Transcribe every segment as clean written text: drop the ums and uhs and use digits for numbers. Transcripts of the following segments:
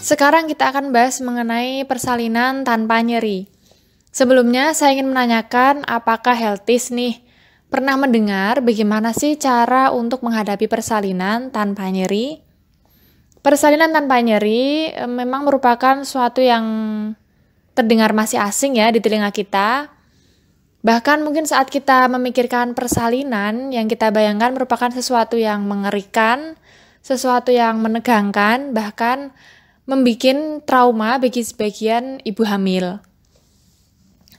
Sekarang kita akan bahas mengenai persalinan tanpa nyeri. Sebelumnya saya ingin menanyakan apakah Healthies nih pernah mendengar bagaimana sih cara untuk menghadapi persalinan tanpa nyeri? Persalinan tanpa nyeri memang merupakan suatu yang terdengar masih asing ya di telinga kita. Bahkan mungkin saat kita memikirkan persalinan, yang kita bayangkan merupakan sesuatu yang mengerikan, sesuatu yang menegangkan, bahkan membuat trauma bagi sebagian ibu hamil.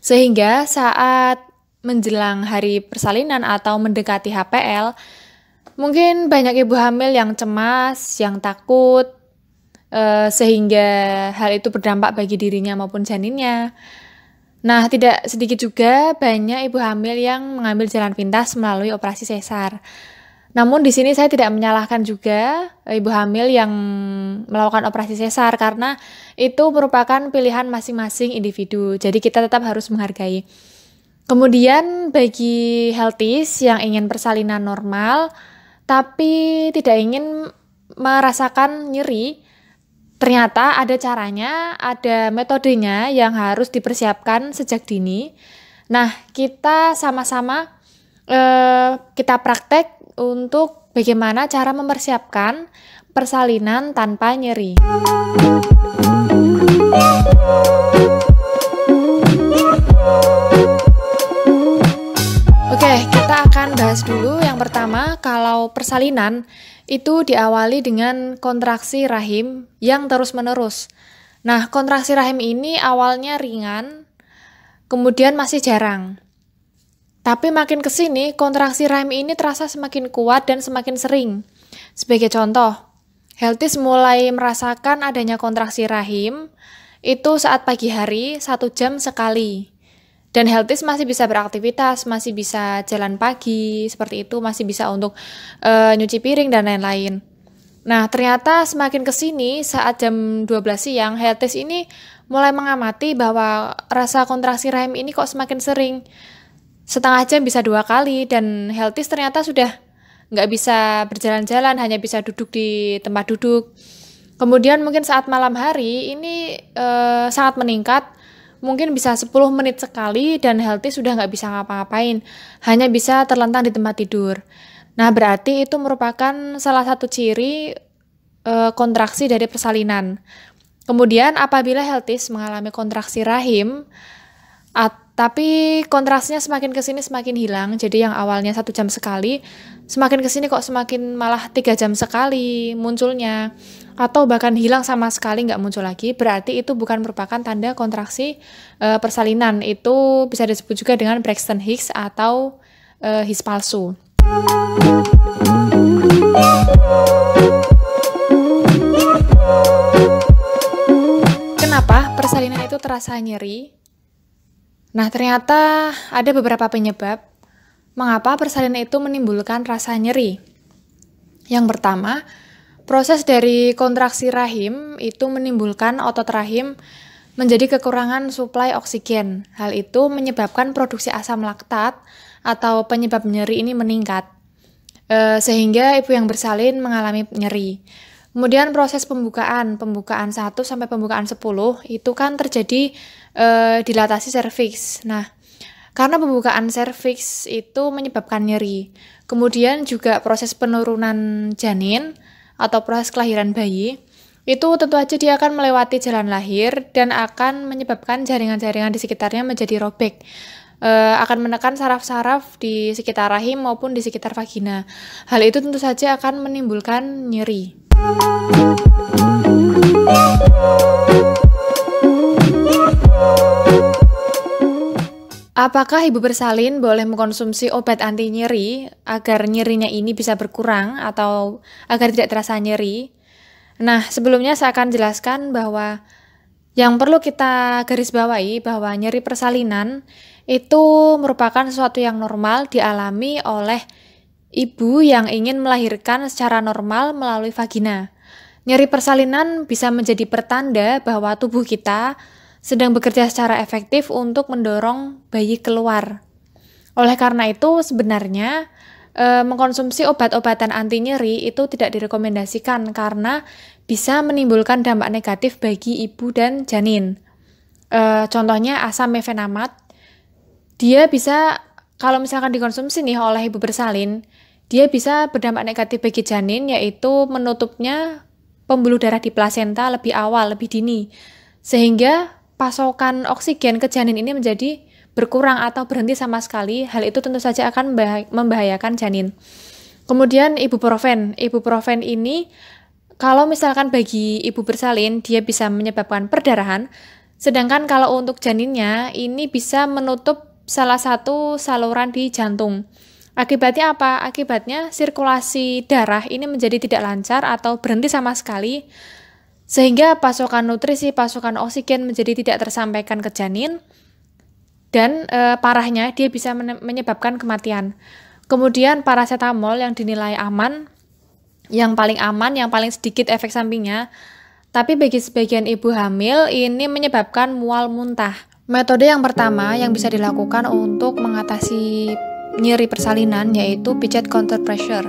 Sehingga saat menjelang hari persalinan atau mendekati HPL, mungkin banyak ibu hamil yang cemas, yang takut, sehingga hal itu berdampak bagi dirinya maupun janinnya. Nah, tidak sedikit juga banyak ibu hamil yang mengambil jalan pintas melalui operasi sesar. Namun di sini saya tidak menyalahkan juga ibu hamil yang melakukan operasi sesar karena itu merupakan pilihan masing-masing individu. Jadi kita tetap harus menghargai. Kemudian bagi Healthies yang ingin persalinan normal tapi tidak ingin merasakan nyeri, ternyata ada caranya, ada metodenya yang harus dipersiapkan sejak dini. Nah, kita sama-sama kita praktek untuk bagaimana cara mempersiapkan persalinan tanpa nyeri. Oke, kita akan bahas dulu yang pertama, kalau persalinan itu diawali dengan kontraksi rahim yang terus-menerus. Nah, kontraksi rahim ini awalnya ringan, kemudian masih jarang. Tapi makin kesini, kontraksi rahim ini terasa semakin kuat dan semakin sering. Sebagai contoh, Healthies mulai merasakan adanya kontraksi rahim itu saat pagi hari 1 jam sekali. Dan Healthies masih bisa beraktivitas, masih bisa jalan pagi, seperti itu, masih bisa untuk nyuci piring dan lain-lain. Nah, ternyata semakin kesini saat jam 12 siang, Healthies ini mulai mengamati bahwa rasa kontraksi rahim ini kok semakin sering. Setengah jam bisa 2 kali, dan Healthies ternyata sudah nggak bisa berjalan-jalan, hanya bisa duduk di tempat duduk. Kemudian mungkin saat malam hari ini sangat meningkat, mungkin bisa 10 menit sekali dan Healthies sudah nggak bisa ngapa-ngapain, hanya bisa terlentang di tempat tidur. Nah, berarti itu merupakan salah satu ciri kontraksi dari persalinan. Kemudian apabila Healthies mengalami kontraksi rahim, tapi kontrasnya semakin kesini semakin hilang, jadi yang awalnya 1 jam sekali, semakin kesini kok semakin malah 3 jam sekali munculnya, atau bahkan hilang sama sekali nggak muncul lagi, berarti itu bukan merupakan tanda kontraksi persalinan. Itu bisa disebut juga dengan Braxton Hicks atau Hicks palsu. Kenapa persalinan itu terasa nyeri? Nah, ternyata ada beberapa penyebab mengapa persalinan itu menimbulkan rasa nyeri. Yang pertama, proses dari kontraksi rahim itu menimbulkan otot rahim menjadi kekurangan suplai oksigen. Hal itu menyebabkan produksi asam laktat atau penyebab nyeri ini meningkat, sehingga ibu yang bersalin mengalami nyeri. Kemudian proses pembukaan 1 sampai pembukaan 10 itu kan terjadi dilatasi serviks. Nah, karena pembukaan serviks itu menyebabkan nyeri. Kemudian juga proses penurunan janin atau proses kelahiran bayi, itu tentu aja dia akan melewati jalan lahir dan akan menyebabkan jaringan-jaringan di sekitarnya menjadi robek. Akan menekan saraf-saraf di sekitar rahim maupun di sekitar vagina. Hal itu tentu saja akan menimbulkan nyeri. Apakah ibu bersalin boleh mengkonsumsi obat anti nyeri agar nyerinya ini bisa berkurang atau agar tidak terasa nyeri? Nah, sebelumnya saya akan jelaskan bahwa yang perlu kita garis bawahi bahwa nyeri persalinan itu merupakan sesuatu yang normal dialami oleh ibu yang ingin melahirkan secara normal melalui vagina. Nyeri persalinan bisa menjadi pertanda bahwa tubuh kita sedang bekerja secara efektif untuk mendorong bayi keluar. Oleh karena itu, sebenarnya mengkonsumsi obat-obatan anti nyeri itu tidak direkomendasikan karena bisa menimbulkan dampak negatif bagi ibu dan janin. Contohnya asam mefenamat, dia bisa kalau misalkan dikonsumsi nih oleh ibu bersalin, dia bisa berdampak negatif bagi janin, yaitu menutupnya pembuluh darah di plasenta lebih awal, lebih dini. Sehingga pasokan oksigen ke janin ini menjadi berkurang atau berhenti sama sekali. Hal itu tentu saja akan membahayakan janin. Kemudian ibuprofen. Ibuprofen ini kalau misalkan bagi ibu bersalin, dia bisa menyebabkan perdarahan. Sedangkan kalau untuk janinnya, ini bisa menutup salah satu saluran di jantung. Akibatnya apa? Akibatnya sirkulasi darah ini menjadi tidak lancar atau berhenti sama sekali, sehingga pasokan nutrisi, pasokan oksigen menjadi tidak tersampaikan ke janin, dan parahnya dia bisa menyebabkan kematian. Kemudian paracetamol yang dinilai aman, yang paling sedikit efek sampingnya, tapi bagi sebagian ibu hamil ini menyebabkan mual muntah. Metode yang pertama yang bisa dilakukan untuk mengatasi nyeri persalinan yaitu pijat counter pressure.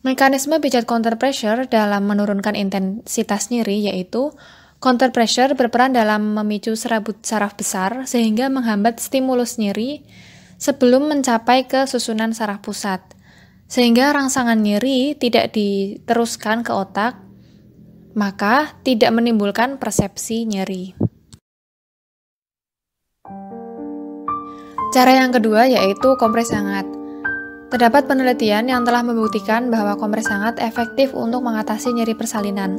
Mekanisme pijat counter pressure dalam menurunkan intensitas nyeri yaitu counter pressure berperan dalam memicu serabut saraf besar sehingga menghambat stimulus nyeri sebelum mencapai ke susunan saraf pusat. Sehingga rangsangan nyeri tidak diteruskan ke otak, maka tidak menimbulkan persepsi nyeri. Cara yang kedua yaitu kompres hangat. Terdapat penelitian yang telah membuktikan bahwa kompres hangat efektif untuk mengatasi nyeri persalinan.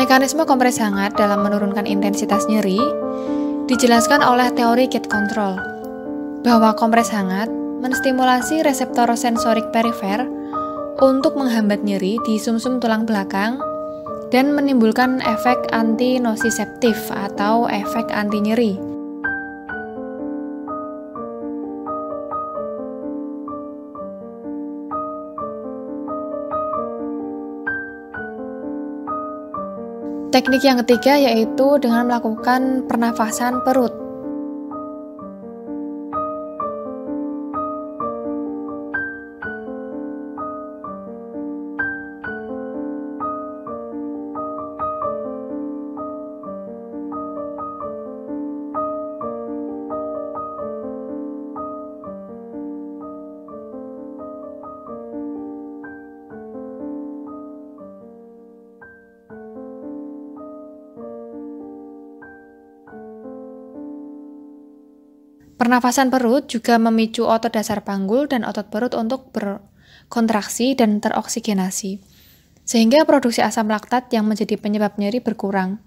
Mekanisme kompres hangat dalam menurunkan intensitas nyeri dijelaskan oleh teori gate control, bahwa kompres hangat menstimulasi reseptor sensorik perifer untuk menghambat nyeri di sumsum tulang belakang dan menimbulkan efek anti-nosiseptif atau efek anti nyeri. Teknik yang ketiga yaitu dengan melakukan pernafasan perut. Pernafasan perut juga memicu otot dasar panggul dan otot perut untuk berkontraksi dan teroksigenasi, sehingga produksi asam laktat yang menjadi penyebab nyeri berkurang.